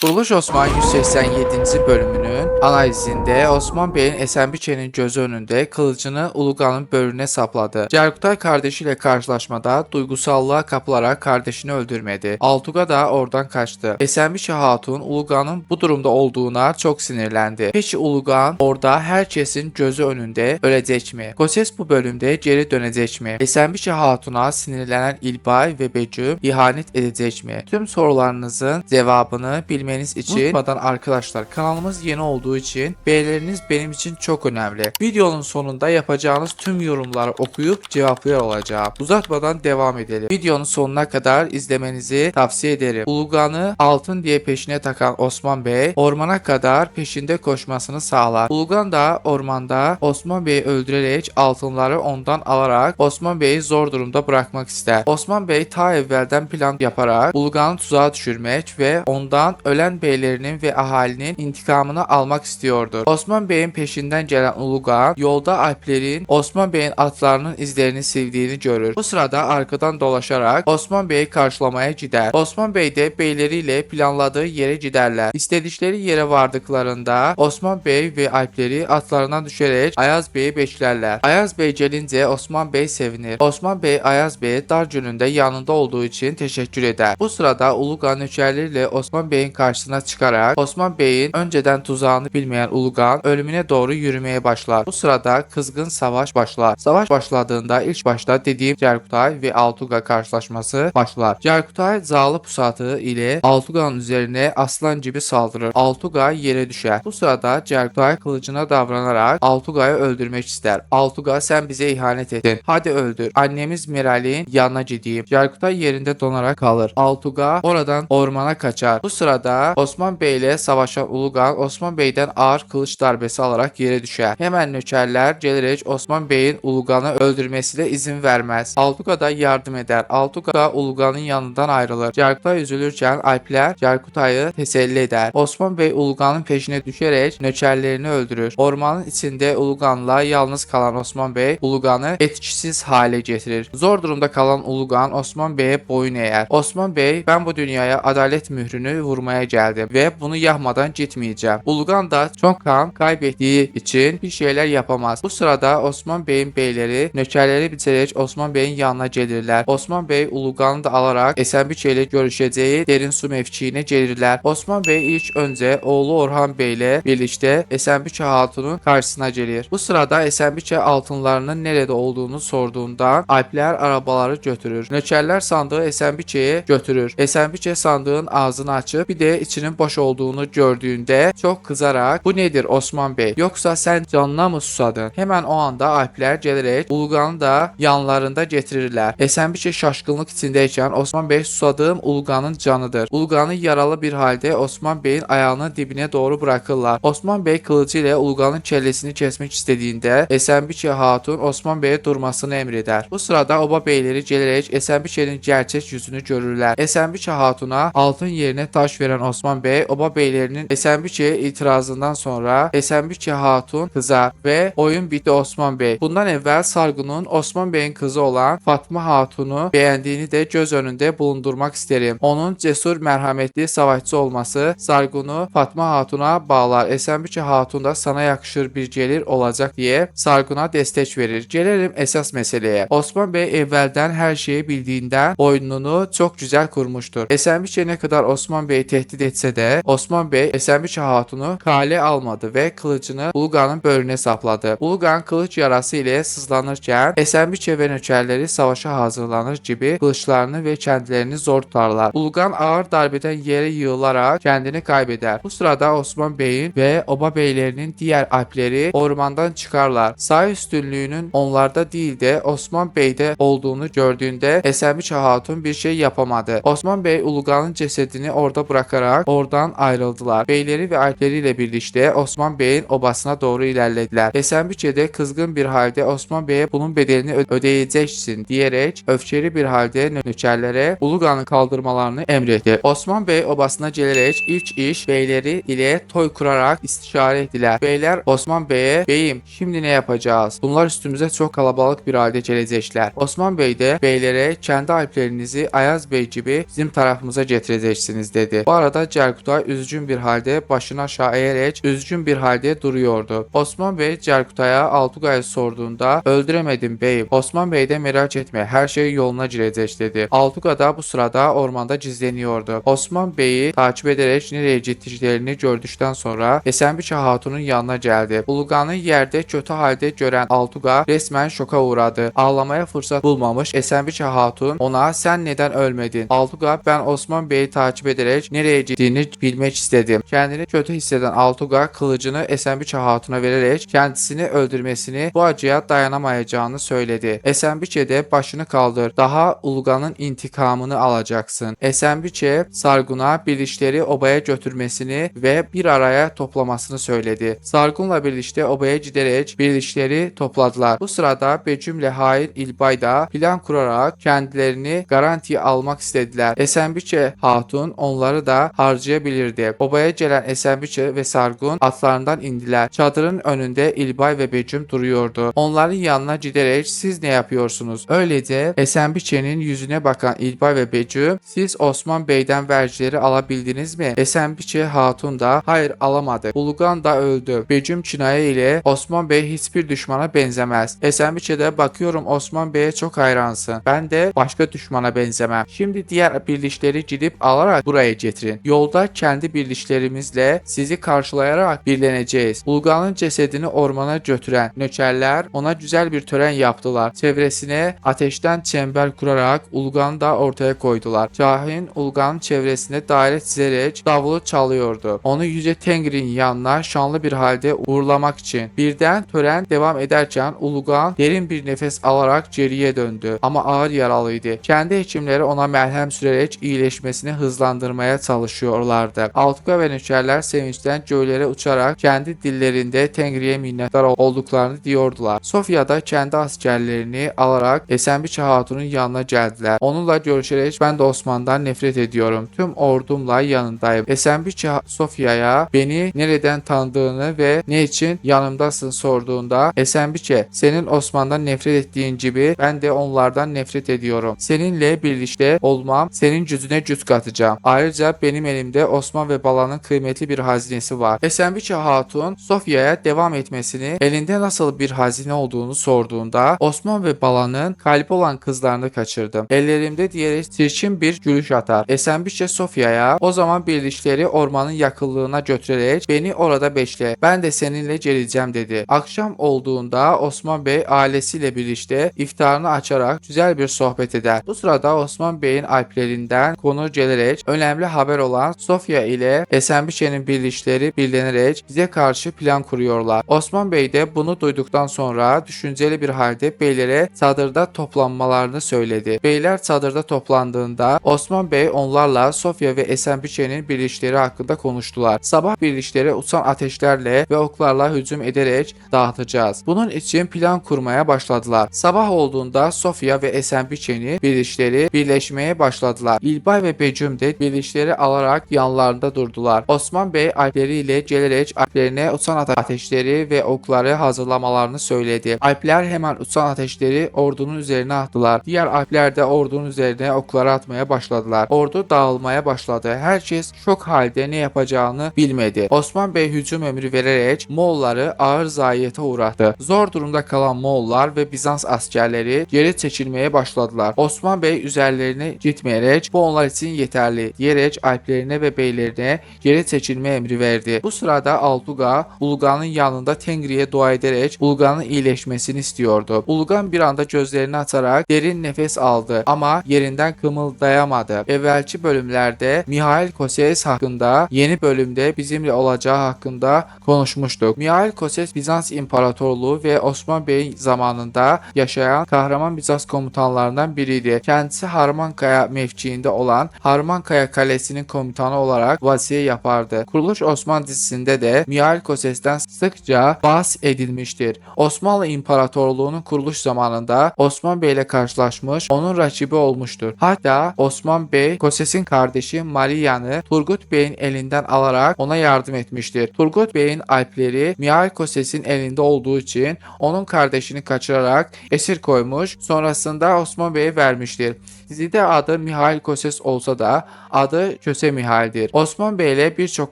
Quruluş Osman 187-ci bölümünün analizində Osman Bey'in Esenbiçe'nin gözü önündə kılıcını Uluqanın böğrüne sapladı. Cərgutay kardeşiyle karşılaşmada duygusallığa kapılarak kardeşini öldürmedi. Altuqa da oradan kaçtı. Esenbiçe Hatun Uluqanın bu durumda olduğuna çok sinirlendi. Peki Uluqan orada herkesin gözü önünde ölecek mi? Koses bu bölümde geri dönecek mi? Esenbiçe Hatun'a sinirlenen İlbay ve Begüm ihanet edecek mi? Tüm sorularınızın cevabını bilmeniz için unutmadan arkadaşlar, kanalımız yeni olduğu için beğenileriniz benim için çok önemli. Videonun sonunda yapacağınız tüm yorumları okuyup cevaplıyor olacağım. Uzatmadan devam edelim. Videonun sonuna kadar izlemenizi tavsiye ederim. Uluqan'ı altın diye peşine takan Osman Bey ormana kadar peşinde koşmasını sağlar. Uluqan da ormanda Osman Bey'i öldürerek altınları ondan alarak Osman Bey'i zor durumda bırakmak ister. Osman Bey ta evvelden plan yaparak Uluqan'ı tuzağa düşürmek ve ondan ölen beylerinin ve ahalinin intikamını almak istiyordur. Osman Bey'in peşinden gelen Uluqan yolda Alplerin Osman Bey'in atlarının izlerini sevdiğini görür. Bu sırada arkadan dolaşarak Osman Bey'i karşılamaya gider. Osman Bey de beyleriyle planladığı yere giderler. İstedikleri yere vardıklarında Osman Bey ve Alpleri atlarından düşerek Ayaz Bey'i beklerler. Ayaz Bey gelince Osman Bey sevinir. Osman Bey Ayaz Bey'e dar gününde yanında olduğu için teşekkür eder. Bu sırada Uluqan nökerleriyle Osman Bey'in karşısına çıkarak Osman Bey'in önceden tuzağını bilmeyen Uluqan ölümüne doğru yürümeye başlar. Bu sırada kızgın savaş başlar. Savaş başladığında ilk başta dediğim Cərgutay ve Altuqa karşılaşması başlar. Cərgutay zalı pusatı ile Altuqa'nın üzerine aslan gibi saldırır. Altuqa yere düşer. Bu sırada Cərgutay kılıcına davranarak Altuqa'yı öldürmek ister. Altuqa, sen bize ihanet ettin. Hadi öldür. Annemiz Meral'in yanına gideyim. Cərgutay yerinde donarak kalır. Altuqa oradan ormana kaçar. Bu sırada Osman Bey ile savaşan Uluqan Osman Bey'den ağır kılıç darbesi alarak yere düşer. Hemen nökerler gelerek Osman Bey'in Uluqan'ı öldürmesine izin vermez. Altuqa da yardım eder. Altuqa da Uluqan'ın yanından ayrılır. Cərgutay üzülürken Alpler Cərgutay'ı teselli eder. Osman Bey Uluqan'ın peşine düşerek nökerlerini öldürür. Ormanın içinde Uluqan'la yalnız kalan Osman Bey Uluqan'ı etkisiz hale getirir. Zor durumda kalan Uluqan Osman Bey'e boyun eğer. Osman Bey, ben bu dünyaya adalet mührünü vurmaya geldim ve bunu yapmadan gitmeyeceğim. Uluqan da çok kan kaybettiği için bir şeyler yapamaz. Bu sırada Osman Bey'in beyleri nökerleri bitirerek Osman Bey'in yanına gelirler. Osman Bey Uluqan'ı da alarak Esenbiçe ile görüşeceği derin su mevkiine gelirler. Osman Bey ilk önce oğlu Orhan Bey ile birlikte Esenbiçe Hatun'un karşısına gelir. Bu sırada Esenbiçe altınlarının nerede olduğunu sorduğunda Alpler arabaları götürür. Nökerler sandığı Esenbiçe'ye götürür. Esenbiçe sandığın ağzını açıp bir de içinin boş olduğunu gördüğünde çok kızarak, bu nedir Osman Bey, yoksa sen canına mı susadın? Hemen o anda Alpler gelerek Uluqan'ı da yanlarında getirirler. Esenbiçe şaşkınlık içindeyken Osman Bey, susadığım Uluqan'ın canıdır. Uluqan'ı yaralı bir halde Osman Bey'in ayağının dibine doğru bırakırlar. Osman Bey kılıcı ile Uluqan'ın kellesini kesmek istediğinde Esenbiçe Hatun Osman Bey'e durmasını emreder. Bu sırada oba beyleri gelerek Esenbiçe'nin gerçek yüzünü görürler. Esenbiçe Hatun'a altın yerine taş veren Osman Bey, oba beylerinin Esenbiçe'ye itirazından sonra Esenbiçe Hatun kızar ve oyun bitti Osman Bey. Bundan evvel Sargun'un Osman Bey'in kızı olan Fatma Hatun'u beğendiğini de göz önünde bulundurmak isterim. Onun cesur, merhametli savaşçı olması Sargun'u Fatma Hatun'a bağlar. Esenbiçe Hatun da sana yakışır bir gelir olacak diye Sargun'a destek verir. Gelelim esas meseleye. Osman Bey evvelden her şeyi bildiğinden oyununu çok güzel kurmuştur. Esenbiçe ne kadar Osman Bey'i tehdit etse de Osman Bey Esenbiçe Hatun'u kale almadı ve kılıcını Uluqan'ın böğrüne sapladı. Uluqan kılıç yarası ile sızlanırken Esenbiçe ve nökerleri savaşa hazırlanır gibi kılıçlarını ve kendilerini zor tutarlar. Uluqan ağır darbeden yere yığılarak kendini kaybeder. Bu sırada Osman Bey'in ve oba beylerinin diğer alpleri ormandan çıkarlar. Sayı üstünlüğünün onlarda değil de Osman Bey'de olduğunu gördüğünde Esenbiçe Hatun bir şey yapamadı. Osman Bey Uluqan'ın cesedini orada bırakarak oradan ayrıldılar. Beyleri ve alpleriyle birlikte Osman Bey'in obasına doğru ilerlediler. Esenbiçe de kızgın bir halde Osman Bey'e bunun bedelini ödeyeceksin diyerek öfkeli bir halde nökerlere Uluqan'ı kaldırmalarını emretti. Osman Bey obasına gelerek ilk iş beyleri ile toy kurarak istişare ettiler. Beyler Osman Bey'e, beyim şimdi ne yapacağız? Bunlar üstümüze çok kalabalık bir halde gelecekler. Osman Bey de beylere kendi alplerinizi Ayaz Bey gibi bizim tarafımıza getireceksiniz dedi. Bu arada sırada Cerkutay üzgün bir halde başını aşağı eğerek üzgün bir halde duruyordu. Osman Bey Cerkutay'a Altıgay'ı sorduğunda öldüremedim beyim. Osman Bey de merak etme her şey yoluna girecek dedi. Altıga da bu sırada ormanda gizleniyordu. Osman Bey'i takip ederek nereye gittiklerini gördükten sonra Esenbiçe Hatun'un yanına geldi. Ulugan'ı yerde kötü halde gören Altıga resmen şoka uğradı. Ağlamaya fırsat bulmamış Esenbiçe Hatun ona sen neden ölmedin? Altıga ben Osman Bey'i takip ederek nereye gittiğini bilmek istedim. Kendini kötü hisseden Altıga kılıcını Esenbiçe Hatun'a vererek kendisini öldürmesini bu acıya dayanamayacağını söyledi. Esenbiçe de başını kaldır. Daha Ulugan'ın intikamını alacaksın. Esenbiçe Sargun'a birlikleri obaya götürmesini ve bir araya toplamasını söyledi. Sargun'la birlikte obaya giderek birlikleri topladılar. Bu sırada Becüm ile Hair İlbay da plan kurarak kendilerini garantiye almak istediler. Esenbiçe Hatun onları da harcayabilirdi. Obaya gelen Esenbiçe ve Sargun atlarından indiler. Çadırın önünde İlbay ve Becüm duruyordu. Onların yanına giderek siz ne yapıyorsunuz? Öylece Esenbiçe'nin yüzüne bakan İlbay ve Becüm siz Osman Bey'den vergileri alabildiniz mi? Esenbiçe Hatun da hayır alamadık. Ulugan da öldü. Becüm kinaye ile Osman Bey hiçbir düşmana benzemez. Esenbiçe de bakıyorum Osman Bey'e çok hayransın. Ben de başka düşmana benzemem. Şimdi diğer birlikleri gidip alarak buraya getirin. Yolda kendi birliklerimizle sizi karşılayarak birleneceğiz. Ulugan'ın cesedini ormana götüren nökerler ona güzel bir tören yaptılar. Çevresine ateşten çember kurarak Ulugan'ı da ortaya koydular. Şahin Ulugan'ın çevresine daire çizerek davulu çalıyordu. Onu Yüce Tengri'nin yanına şanlı bir halde uğurlamak için. Birden tören devam ederken Ulugan derin bir nefes alarak geriye döndü. Ama ağır yaralıydı. Kendi hekimleri ona merhem sürerek iyileşmesini hızlandırmaya çalışıyorlardı. Altıga ve nökerler sevinçten göğlere uçarak kendi dillerinde Tengri'ye minnettar olduklarını diyordular. Sofya'da kendi askerlerini alarak Esenbiçe Hatun'un yanına geldiler. Onunla görüşerek ben de Osman'dan nefret ediyorum. Tüm ordumla yanındayım. Esenbiçe Sofya'ya beni nereden tanıdığını ve ne için yanımdasın sorduğunda Esenbiçe senin Osman'dan nefret ettiğin gibi ben de onlardan nefret ediyorum. Seninle birlikte olmam senin gücüne güç katacağım. Ayrıca benim elimde Osman ve Bala'nın kıymetli bir hazinesi var. Esenbiçe Hatun Sofya'ya devam etmesini elinde nasıl bir hazine olduğunu sorduğunda Osman ve Bala'nın kalbi olan kızlarını kaçırdım. Ellerimde diyerek çirkin bir gülüş atar. Esenbiçe Sofya'ya o zaman birlikleri ormanın yakınlığına götürerek beni orada bekle. Ben de seninle geleceğim dedi. Akşam olduğunda Osman Bey ailesiyle birlikte iftarını açarak güzel bir sohbet eder. Bu sırada Osman Bey'in alplerinden konu gelerek önemli haber olan Sofya ile Esenbiçe'nin birlikleri birlenerek bize karşı plan kuruyorlar. Osman Bey de bunu duyduktan sonra düşünceli bir halde beylere çadırda toplanmalarını söyledi. Beyler çadırda toplandığında Osman Bey onlarla Sofya ve Esenbiçe'nin birlikleri hakkında konuştular. Sabah birlikleri uçan ateşlerle ve oklarla hücum ederek dağıtacağız. Bunun için plan kurmaya başladılar. Sabah olduğunda Sofya ve Esenbiçe'nin birlikleri birleşmeye başladılar. İlbay ve Becüm de birlikleri alarak yanlarında durdular. Osman Bey alpleriyle gelerek alplerine uçan ateşleri ve okları hazırlamalarını söyledi. Alpler hemen uçan ateşleri ordunun üzerine attılar. Diğer alpler de ordunun üzerine okları atmaya başladılar. Ordu dağılmaya başladı. Herkes şok halde ne yapacağını bilmedi. Osman Bey hücum emri vererek Moğolları ağır zayiate uğrattı. Zor durumda kalan Moğollar ve Bizans askerleri geri çekilmeye başladılar. Osman Bey üzerlerine gitmeyerek bu onlar için yeterli diyerek alplerine ve beylerine geri çekilme emri verdi. Bu sırada Altıga Ulugan'ın yanında Tengri'ye dua ederek Ulugan'ın iyileşmesini istiyordu. Ulugan bir anda gözlerini açarak derin nefes aldı ama yerinden kımıldayamadı. Evvelki bölümlerde Mihail Koses hakkında, yeni bölümde bizimle olacağı hakkında konuşmuştuk. Mihail Koses Bizans İmparatorluğu ve Osman Bey zamanında yaşayan kahraman Bizans komutanlarından biriydi. Kendisi Harmankaya mevkiinde olan Harmankaya Kalesi'nin komutanı olarak vazife yapardı. Kuruluş Osman dizisinde de Mihail Koses'ten sıkça bahs edilmiştir. Osmanlı İmparatorluğu'nun kuruluş zamanında Osman Bey ile karşılaşmış, onun rakibi olmuştur. Hatta Osman Bey Koses'in kardeşi Maria'nı Turgut Bey'in elinden alarak ona yardım etmiştir. Turgut Bey'in alpleri Mihail Koses'in elinde olduğu için onun kardeşini kaçırarak esir koymuş, sonrasında Osman Bey'e vermiştir. Dizide adı Mihail Koses olsa da adı Köse Mihail'dir. Osman Bey ile birçok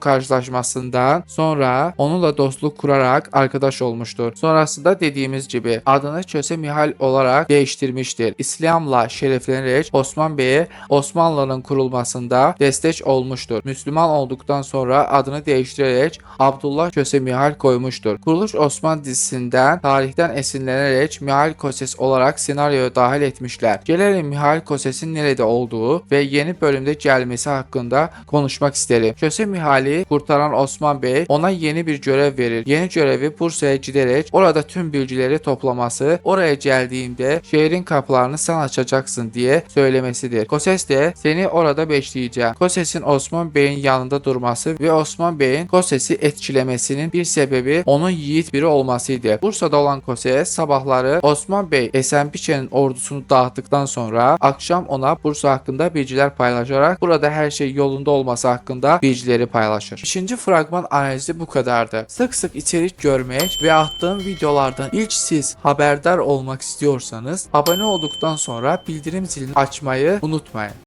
karşılaşmasından sonra onunla dostluk kurarak arkadaş olmuştur. Sonrasında dediğimiz gibi adını Köse Mihail olarak değiştirmiştir. İslam'la şereflenerek Osman Bey'e Osmanlı'nın kurulmasında destek olmuştur. Müslüman olduktan sonra adını değiştirerek Abdullah Köse Mihail koymuştur. Kuruluş Osman dizisinden tarihten esinlenerek Mihail Koses olarak senaryoya dahil etmişler. Gelelim Mihail Koses'in nerede olduğu ve yeni bölümde gelmesi hakkında konuşmak isterim. Köse Mihail'i kurtaran Osman Bey ona yeni bir görev verir. Yeni görevi Bursa'ya giderek orada tüm bilgileri toplaması, oraya geldiğimde şehrin kapılarını sen açacaksın diye söylemesidir. Koses de seni orada bekleyeceğim. Koses'in Osman Bey'in yanında durması ve Osman Bey'in Koses'i etkilemesinin bir sebebi onun yiğit biri olmasıydı. Bursa'da olan Koses sabahları Osman Bey Esenbiçe'nin ordusunu dağıttıktan sonra akşam ona Bursa hakkında bilgiler paylaşarak burada her şey yolunda olması hakkında bilgileri paylaşır. 5. fragman analizi bu kadardı. Sık sık içerik görmek ve attığım videolardan ilk siz haberdar olmak istiyorsanız abone olduktan sonra bildirim zilini açmayı unutmayın.